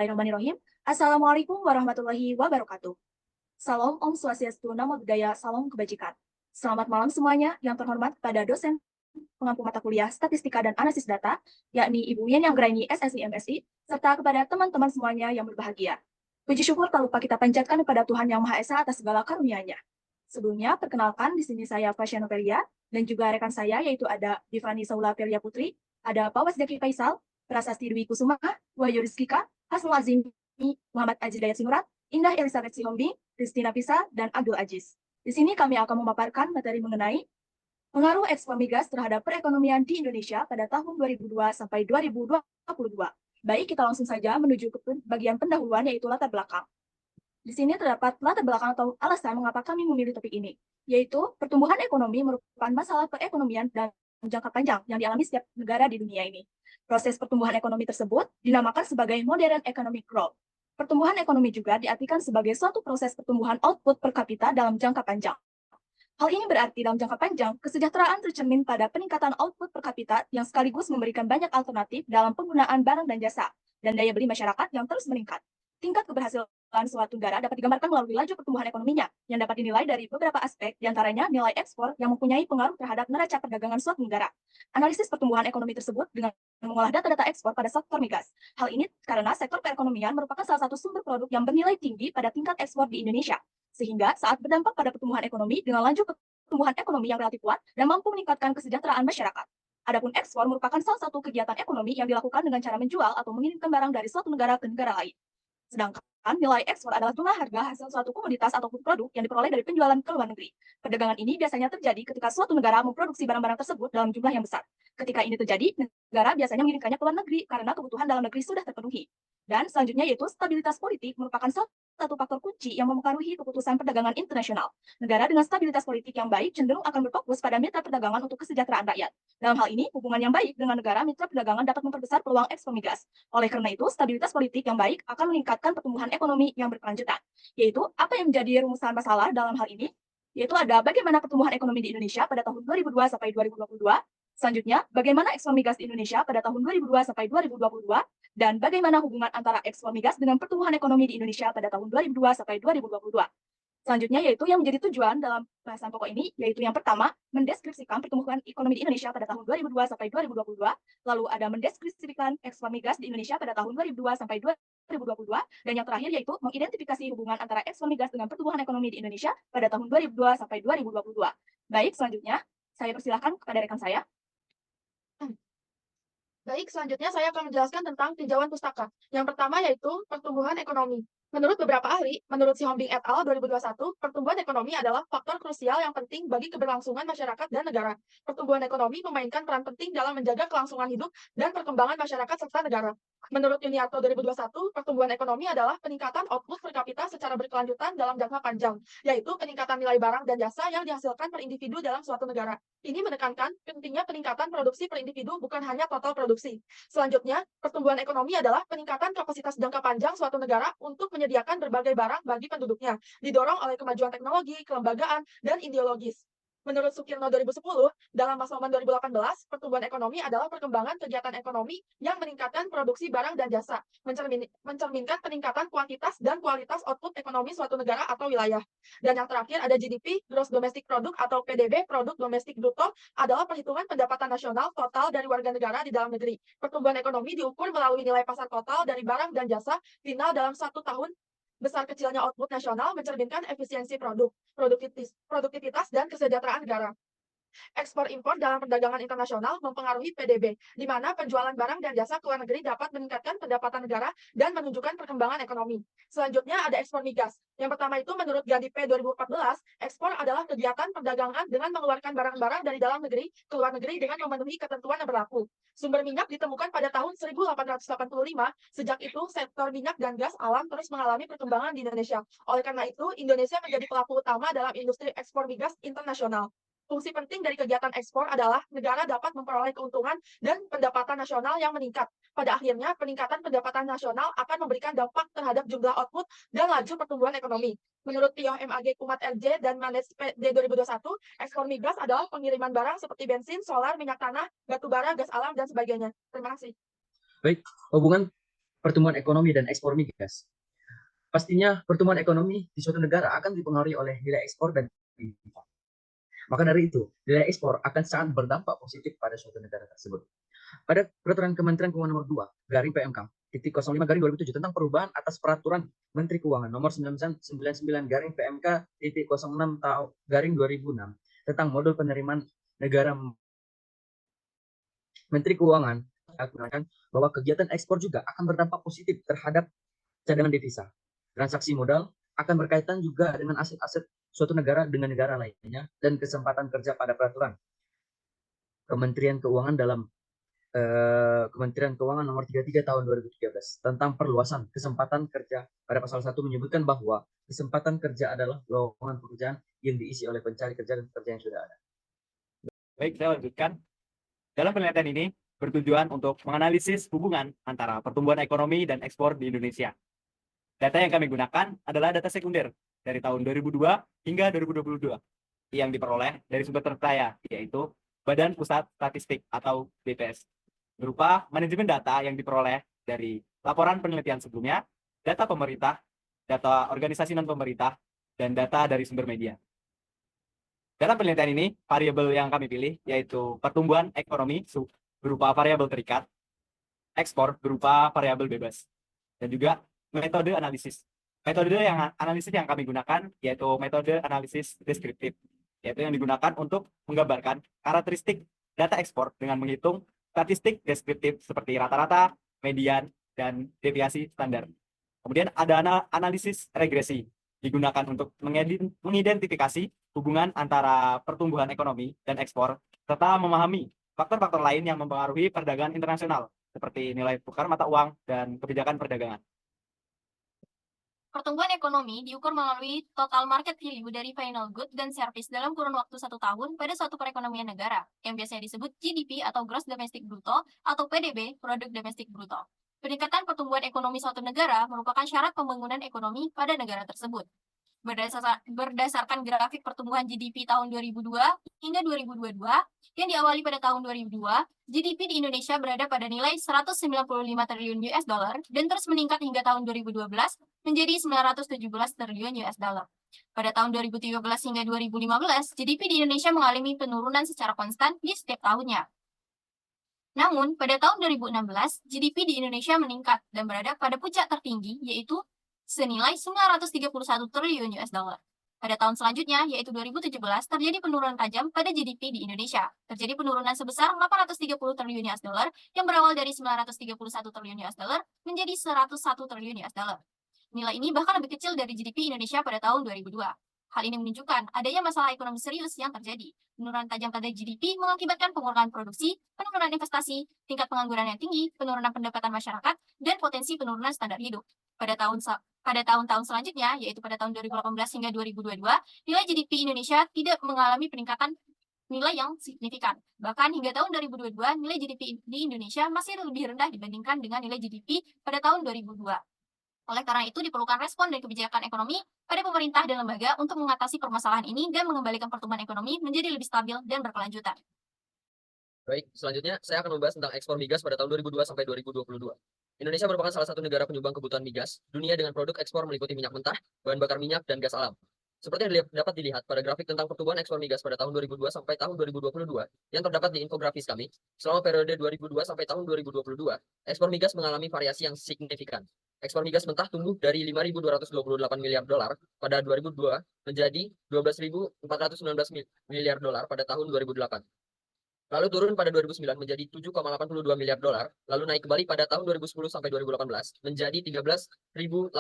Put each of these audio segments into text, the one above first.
Bismillahirrahmanirrahim. Assalamualaikum warahmatullahi wabarakatuh. Salam Om Swastiastu, Namo Buddhaya, Salam Kebajikan. Selamat malam semuanya, yang terhormat pada dosen pengampu mata kuliah Statistika dan Analisis Data, yakni Ibu Yen yang Graini SSI MSI, serta kepada teman-teman semuanya yang berbahagia. Puji syukur tak lupa kita panjatkan kepada Tuhan Yang Maha Esa atas segala karunia-Nya. Sebelumnya, perkenalkan di sini saya Fasya Novelia, dan juga rekan saya yaitu ada Divani Saula Velia Putri, ada Pak Wasdaki Faisal, Prasasti Dwi Kusuma, Wahyu Rizkika, Hasnul Azimi, Muhammad Aziz Dayat Sinurat, Indah Elizabeth Sihombing, Christina Pisa, dan Abdul Aziz. Di sini kami akan memaparkan materi mengenai pengaruh ekspor migas terhadap perekonomian di Indonesia pada tahun 2002 sampai 2022. Baik, kita langsung saja menuju ke bagian pendahuluan, yaitu latar belakang. Di sini terdapat latar belakang atau alasan mengapa kami memilih topik ini, yaitu pertumbuhan ekonomi merupakan masalah perekonomian dan jangka panjang yang dialami setiap negara di dunia ini. Proses pertumbuhan ekonomi tersebut dinamakan sebagai modern economic growth. Pertumbuhan ekonomi juga diartikan sebagai suatu proses pertumbuhan output per kapita dalam jangka panjang. Hal ini berarti dalam jangka panjang, kesejahteraan tercermin pada peningkatan output per kapita yang sekaligus memberikan banyak alternatif dalam penggunaan barang dan jasa, dan daya beli masyarakat yang terus meningkat. Tingkat keberhasilan suatu negara dapat digambarkan melalui laju pertumbuhan ekonominya, yang dapat dinilai dari beberapa aspek, diantaranya nilai ekspor yang mempunyai pengaruh terhadap neraca perdagangan suatu negara. Analisis pertumbuhan ekonomi tersebut dengan mengolah data-data ekspor pada sektor migas. Hal ini karena sektor perekonomian merupakan salah satu sumber produk yang bernilai tinggi pada tingkat ekspor di Indonesia, sehingga saat berdampak pada pertumbuhan ekonomi dengan laju pertumbuhan ekonomi yang relatif kuat dan mampu meningkatkan kesejahteraan masyarakat. Adapun ekspor merupakan salah satu kegiatan ekonomi yang dilakukan dengan cara menjual atau mengirimkan barang dari suatu negara ke negara lain. Sedangkan nilai ekspor adalah jumlah harga hasil suatu komoditas ataupun produk yang diperoleh dari penjualan ke luar negeri. Perdagangan ini biasanya terjadi ketika suatu negara memproduksi barang-barang tersebut dalam jumlah yang besar. Ketika ini terjadi, negara biasanya mengirimkannya ke luar negeri karena kebutuhan dalam negeri sudah terpenuhi. Dan selanjutnya yaitu stabilitas politik merupakan salah satu faktor kunci yang mempengaruhi keputusan perdagangan internasional. Negara dengan stabilitas politik yang baik cenderung akan berfokus pada mitra perdagangan untuk kesejahteraan rakyat. Dalam hal ini, hubungan yang baik dengan negara mitra perdagangan dapat memperbesar peluang ekspor migas. Oleh karena itu, stabilitas politik yang baik akan meningkatkan pertumbuhan ekonomi yang berkelanjutan. Yaitu, apa yang menjadi rumusan masalah dalam hal ini? Yaitu ada bagaimana pertumbuhan ekonomi di Indonesia pada tahun 2002 sampai 2022. Selanjutnya, bagaimana ekspor migas di Indonesia pada tahun 2002 sampai 2022. Dan bagaimana hubungan antara ekspor migas dengan pertumbuhan ekonomi di Indonesia pada tahun 2002 sampai 2022. Selanjutnya yaitu yang menjadi tujuan dalam bahasan pokok ini, yaitu yang pertama, mendeskripsikan pertumbuhan ekonomi di Indonesia pada tahun 2002 sampai 2022, lalu ada mendeskripsikan ekspor migas di Indonesia pada tahun 2002 sampai 2022, dan yang terakhir yaitu mengidentifikasi hubungan antara ekspor migas dengan pertumbuhan ekonomi di Indonesia pada tahun 2002 sampai 2022. Baik, selanjutnya saya persilahkan kepada rekan saya. Baik, selanjutnya saya akan menjelaskan tentang tinjauan pustaka. Yang pertama yaitu pertumbuhan ekonomi. Menurut beberapa ahli, menurut Sihombing et al. 2021, pertumbuhan ekonomi adalah faktor krusial yang penting bagi keberlangsungan masyarakat dan negara. Pertumbuhan ekonomi memainkan peran penting dalam menjaga kelangsungan hidup dan perkembangan masyarakat serta negara. Menurut Yuniarto 2021, pertumbuhan ekonomi adalah peningkatan output per kapita secara berkelanjutan dalam jangka panjang, yaitu peningkatan nilai barang dan jasa yang dihasilkan per individu dalam suatu negara. Ini menekankan pentingnya peningkatan produksi per individu, bukan hanya total produksi. Selanjutnya, pertumbuhan ekonomi adalah peningkatan kapasitas jangka panjang suatu negara untuk menyediakan berbagai barang bagi penduduknya, didorong oleh kemajuan teknologi, kelembagaan, dan ideologis. Menurut Sukirno 2010, dalam Masloman 2018, pertumbuhan ekonomi adalah perkembangan kegiatan ekonomi yang meningkatkan produksi barang dan jasa, mencerminkan peningkatan kuantitas dan kualitas output ekonomi suatu negara atau wilayah. Dan yang terakhir ada GDP, Gross Domestic Product atau PDB, Produk Domestik Bruto, adalah perhitungan pendapatan nasional total dari warga negara di dalam negeri. Pertumbuhan ekonomi diukur melalui nilai pasar total dari barang dan jasa final dalam satu tahun. Besar kecilnya output nasional mencerminkan efisiensi produk, produktivitas, dan kesejahteraan negara. Ekspor impor dalam perdagangan internasional mempengaruhi PDB, di mana penjualan barang dan jasa ke luar negeri dapat meningkatkan pendapatan negara dan menunjukkan perkembangan ekonomi. Selanjutnya ada ekspor migas. Yang pertama itu menurut GADIP 2014, ekspor adalah kegiatan perdagangan dengan mengeluarkan barang-barang dari dalam negeri ke luar negeri dengan memenuhi ketentuan yang berlaku. Sumber minyak ditemukan pada tahun 1885, sejak itu sektor minyak dan gas alam terus mengalami perkembangan di Indonesia. Oleh karena itu, Indonesia menjadi pelaku utama dalam industri ekspor migas internasional. Fungsi penting dari kegiatan ekspor adalah negara dapat memperoleh keuntungan dan pendapatan nasional yang meningkat. Pada akhirnya, peningkatan pendapatan nasional akan memberikan dampak terhadap jumlah output dan laju pertumbuhan ekonomi. Menurut Tioh MAG Kumat LJ dan Manes PD 2021, ekspor migas adalah pengiriman barang seperti bensin, solar, minyak tanah, batu bara, gas alam, dan sebagainya. Terima kasih. Baik, hubungan pertumbuhan ekonomi dan ekspor migas. Pastinya pertumbuhan ekonomi di suatu negara akan dipengaruhi oleh nilai ekspor dan impor. Maka dari itu, nilai ekspor akan sangat berdampak positif pada suatu negara tersebut. Pada Peraturan Kementerian Keuangan Nomor 2, garing PMK, titik 05 garing 2007 tentang perubahan atas Peraturan Menteri Keuangan Nomor 99 garing PMK titik 06 garing 2006 tentang modul penerimaan negara. Menteri Keuangan mengatakan bahwa kegiatan ekspor juga akan berdampak positif terhadap cadangan devisa. Transaksi modal akan berkaitan juga dengan aset-aset suatu negara dengan negara lainnya dan kesempatan kerja pada peraturan Kementerian Keuangan dalam Kementerian Keuangan nomor 33 tahun 2013 tentang perluasan kesempatan kerja. Pada pasal 1 menyebutkan bahwa kesempatan kerja adalah lowongan pekerjaan yang diisi oleh pencari kerja dan pekerja yang sudah ada. Baik, saya lanjutkan. Dalam penelitian ini bertujuan untuk menganalisis hubungan antara pertumbuhan ekonomi dan ekspor di Indonesia. Data yang kami gunakan adalah data sekunder dari tahun 2002 hingga 2022 yang diperoleh dari sumber terpercaya, yaitu Badan Pusat Statistik atau BPS, berupa manajemen data yang diperoleh dari laporan penelitian sebelumnya, data pemerintah, data organisasi non-pemerintah, dan data dari sumber media. Dalam penelitian ini, variabel yang kami pilih yaitu pertumbuhan ekonomi berupa variabel terikat, ekspor berupa variabel bebas, dan juga metode analisis. Metode analisis yang kami gunakan yaitu metode analisis deskriptif, yaitu yang digunakan untuk menggambarkan karakteristik data ekspor dengan menghitung statistik deskriptif seperti rata-rata, median, dan deviasi standar. Kemudian ada analisis regresi, digunakan untuk mengidentifikasi hubungan antara pertumbuhan ekonomi dan ekspor, serta memahami faktor-faktor lain yang mempengaruhi perdagangan internasional, seperti nilai tukar mata uang dan kebijakan perdagangan. Pertumbuhan ekonomi diukur melalui total market value dari final good dan service dalam kurun waktu 1 tahun pada suatu perekonomian negara, yang biasanya disebut GDP atau Gross Domestic Bruto atau PDB, Produk Domestik Bruto. Peningkatan pertumbuhan ekonomi suatu negara merupakan syarat pembangunan ekonomi pada negara tersebut. Berdasarkan grafik pertumbuhan GDP tahun 2002 hingga 2022 yang diawali pada tahun 2002, GDP di Indonesia berada pada nilai 195 triliun US dollar dan terus meningkat hingga tahun 2012 menjadi 917 triliun US dollar. Pada tahun 2013 hingga 2015, GDP di Indonesia mengalami penurunan secara konstan di setiap tahunnya. Namun, pada tahun 2016, GDP di Indonesia meningkat dan berada pada puncak tertinggi, yaitu senilai 931 triliun US dollar. Pada tahun selanjutnya, yaitu 2017, terjadi penurunan tajam pada GDP di Indonesia. Terjadi penurunan sebesar 830 triliun US dollar yang berawal dari 931 triliun US dollar menjadi 101 triliun US dollar. Nilai ini bahkan lebih kecil dari GDP Indonesia pada tahun 2002. Hal ini menunjukkan adanya masalah ekonomi serius yang terjadi. Penurunan tajam pada GDP mengakibatkan pengurangan produksi, penurunan investasi, tingkat pengangguran yang tinggi, penurunan pendapatan masyarakat, dan potensi penurunan standar hidup. Pada tahun-tahun selanjutnya, yaitu pada tahun 2018 hingga 2022, nilai GDP Indonesia tidak mengalami peningkatan nilai yang signifikan. Bahkan hingga tahun 2022, nilai GDP di Indonesia masih lebih rendah dibandingkan dengan nilai GDP pada tahun 2002. Oleh karena itu, diperlukan respon dan kebijakan ekonomi pada pemerintah dan lembaga untuk mengatasi permasalahan ini dan mengembalikan pertumbuhan ekonomi menjadi lebih stabil dan berkelanjutan. Baik, selanjutnya saya akan membahas tentang ekspor migas pada tahun 2002 sampai 2022. Indonesia merupakan salah satu negara penyumbang kebutuhan migas dunia dengan produk ekspor meliputi minyak mentah, bahan bakar minyak, dan gas alam. Seperti yang dapat dilihat pada grafik tentang pertumbuhan ekspor migas pada tahun 2002 sampai tahun 2022 yang terdapat di infografis kami, selama periode 2002 sampai tahun 2022, ekspor migas mengalami variasi yang signifikan. Ekspor migas mentah tumbuh dari 5.228 miliar dolar pada 2002 menjadi 12.419 miliar dolar pada tahun 2008. Lalu turun pada 2009 menjadi 7,82 miliar dolar, lalu naik kembali pada tahun 2010 sampai 2018 menjadi 13.829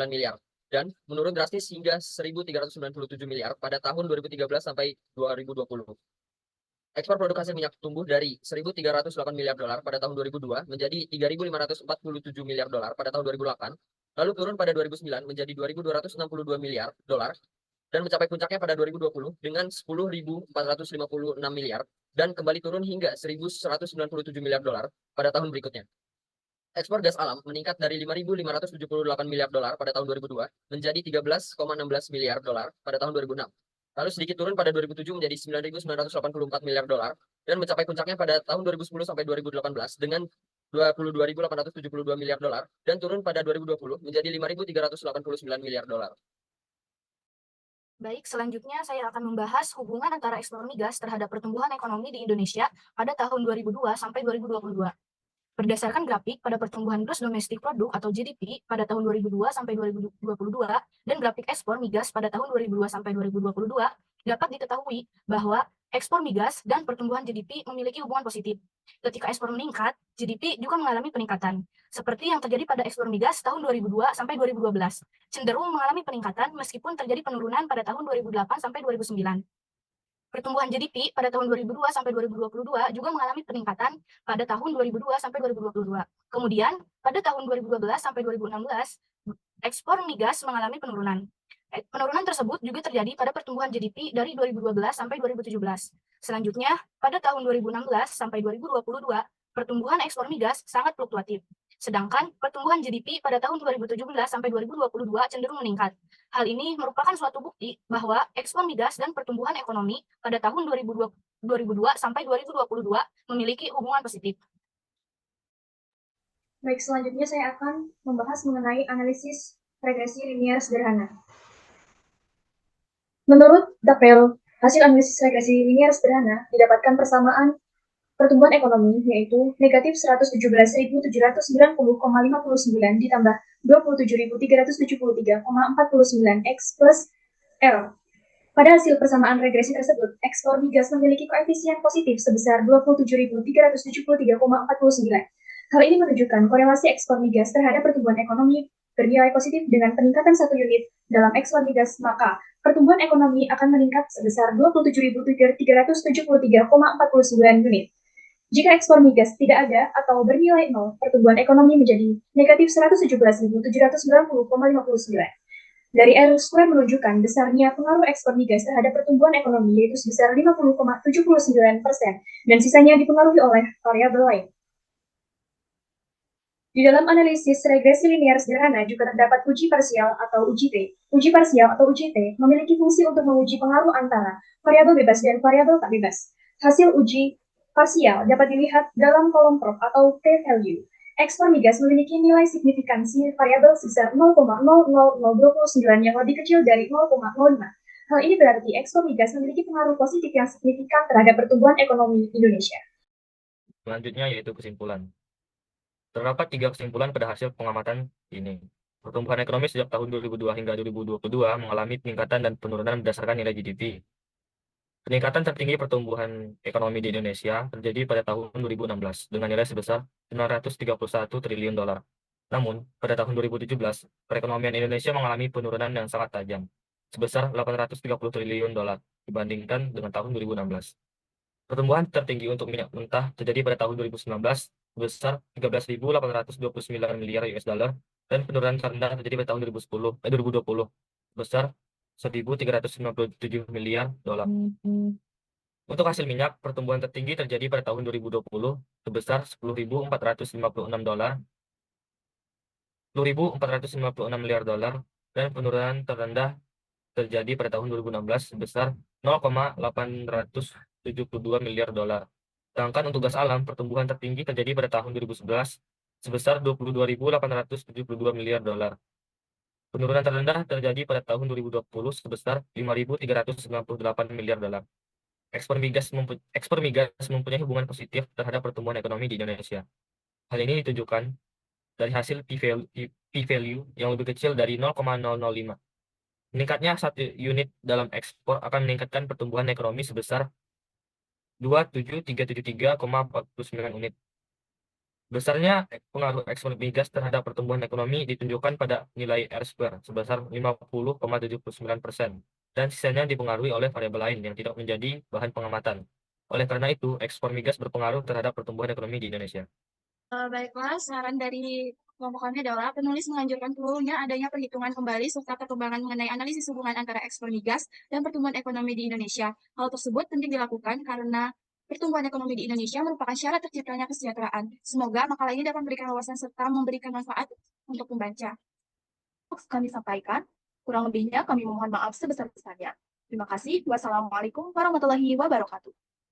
miliar dan menurun drastis hingga 1.397 miliar pada tahun 2013 sampai 2020. Ekspor produk hasil minyak tumbuh dari 1.308 miliar dolar pada tahun 2002 menjadi 3.547 miliar dolar pada tahun 2008, lalu turun pada 2009 menjadi 2.262 miliar dolar dan mencapai puncaknya pada 2020 dengan 10.456 miliar dan kembali turun hingga 1.197 miliar dolar pada tahun berikutnya. Ekspor gas alam meningkat dari 5.578 miliar dolar pada tahun 2002 menjadi 13,16 miliar dolar pada tahun 2006. Lalu sedikit turun pada 2007 menjadi 9.984 miliar dolar dan mencapai puncaknya pada tahun 2010 sampai 2018 dengan $22.872 miliar dan turun pada 2020 menjadi $5.389 miliar. Baik, selanjutnya saya akan membahas hubungan antara ekspor migas terhadap pertumbuhan ekonomi di Indonesia pada tahun 2002 sampai 2022. Berdasarkan grafik pada pertumbuhan gross domestic product atau GDP pada tahun 2002 sampai 2022 dan grafik ekspor migas pada tahun 2002 sampai 2022, dapat diketahui bahwa ekspor migas dan pertumbuhan GDP memiliki hubungan positif. Ketika ekspor meningkat, GDP juga mengalami peningkatan, seperti yang terjadi pada ekspor migas tahun 2002 sampai 2012, cenderung mengalami peningkatan meskipun terjadi penurunan pada tahun 2008 sampai 2009. Pertumbuhan GDP pada tahun 2002 sampai 2022 juga mengalami peningkatan pada tahun 2002 sampai 2022. Kemudian, pada tahun 2012 sampai 2016, ekspor migas mengalami penurunan. Penurunan tersebut juga terjadi pada pertumbuhan GDP dari 2012 sampai 2017. Selanjutnya, pada tahun 2016 sampai 2022, pertumbuhan ekspor migas sangat fluktuatif. Sedangkan pertumbuhan GDP pada tahun 2017 sampai 2022 cenderung meningkat. Hal ini merupakan suatu bukti bahwa ekspor migas dan pertumbuhan ekonomi pada tahun 2002 sampai 2022 memiliki hubungan positif. Baik, selanjutnya saya akan membahas mengenai analisis regresi linear sederhana. Menurut Dapel, hasil analisis regresi linear sederhana didapatkan persamaan pertumbuhan ekonomi yaitu negatif 117.790,59 ditambah 27.373,49 X plus R. Pada hasil persamaan regresi tersebut, ekspor migas memiliki koefisien positif sebesar 27.373,49. Hal ini menunjukkan korelasi ekspor migas terhadap pertumbuhan ekonomi bernilai positif dengan peningkatan 1 unit dalam ekspor migas, maka pertumbuhan ekonomi akan meningkat sebesar 27.373,49 unit. Jika ekspor migas tidak ada atau bernilai 0, pertumbuhan ekonomi menjadi negatif 117.790,59. Dari R2 menunjukkan besarnya pengaruh ekspor migas terhadap pertumbuhan ekonomi yaitu sebesar 50,79% dan sisanya dipengaruhi oleh variabel lain. Di dalam analisis regresi linear sederhana juga terdapat uji parsial atau uji T. Uji parsial atau uji T memiliki fungsi untuk menguji pengaruh antara variabel bebas dan variabel tak bebas. Hasil uji parsial dapat dilihat dalam kolom prop atau p-value. Ekspor migas memiliki nilai signifikansi variabel sebesar 0,00029 yang lebih kecil dari 0,05. Hal ini berarti ekspor migas memiliki pengaruh positif yang signifikan terhadap pertumbuhan ekonomi Indonesia. Selanjutnya yaitu kesimpulan. Terdapat 3 kesimpulan pada hasil pengamatan ini. Pertumbuhan ekonomi sejak tahun 2002 hingga 2022 mengalami peningkatan dan penurunan berdasarkan nilai GDP. Peningkatan tertinggi pertumbuhan ekonomi di Indonesia terjadi pada tahun 2016 dengan nilai sebesar 931 triliun dolar. Namun, pada tahun 2017, perekonomian Indonesia mengalami penurunan yang sangat tajam, sebesar 830 triliun dolar dibandingkan dengan tahun 2016. Pertumbuhan tertinggi untuk minyak mentah terjadi pada tahun 2019 sebesar 13.829 miliar US dollar dan penurunan terendah terjadi pada tahun 2020 sebesar 1.397 miliar dolar. Untuk hasil minyak, pertumbuhan tertinggi terjadi pada tahun 2020 sebesar 10.456 miliar dolar dan penurunan terendah terjadi pada tahun 2016 sebesar 0,872 miliar dolar. Sedangkan untuk gas alam, pertumbuhan tertinggi terjadi pada tahun 2011 sebesar 22.872 miliar dolar. Penurunan terendah terjadi pada tahun 2020 sebesar 5.398 miliar dolar. Ekspor migas mempunyai hubungan positif terhadap pertumbuhan ekonomi di Indonesia. Hal ini ditunjukkan dari hasil P-value yang lebih kecil dari 0,005. Meningkatnya 1 unit dalam ekspor akan meningkatkan pertumbuhan ekonomi sebesar 27.373,49 unit. Besarnya pengaruh ekspor migas terhadap pertumbuhan ekonomi ditunjukkan pada nilai R2 sebesar 50,79% dan sisanya dipengaruhi oleh variabel lain yang tidak menjadi bahan pengamatan. Oleh karena itu, ekspor migas berpengaruh terhadap pertumbuhan ekonomi di Indonesia. Baiklah, saran dari kelompok kami adalah penulis menganjurkan perlunya adanya perhitungan kembali serta perkembangan mengenai analisis hubungan antara ekspor migas dan pertumbuhan ekonomi di Indonesia. Hal tersebut penting dilakukan karena pertumbuhan ekonomi di Indonesia merupakan syarat terciptanya kesejahteraan. Semoga makalah ini dapat memberikan wawasan serta memberikan manfaat untuk pembaca. Kami sampaikan, kurang lebihnya kami mohon maaf sebesar-besarnya. Terima kasih. Wassalamualaikum warahmatullahi wabarakatuh.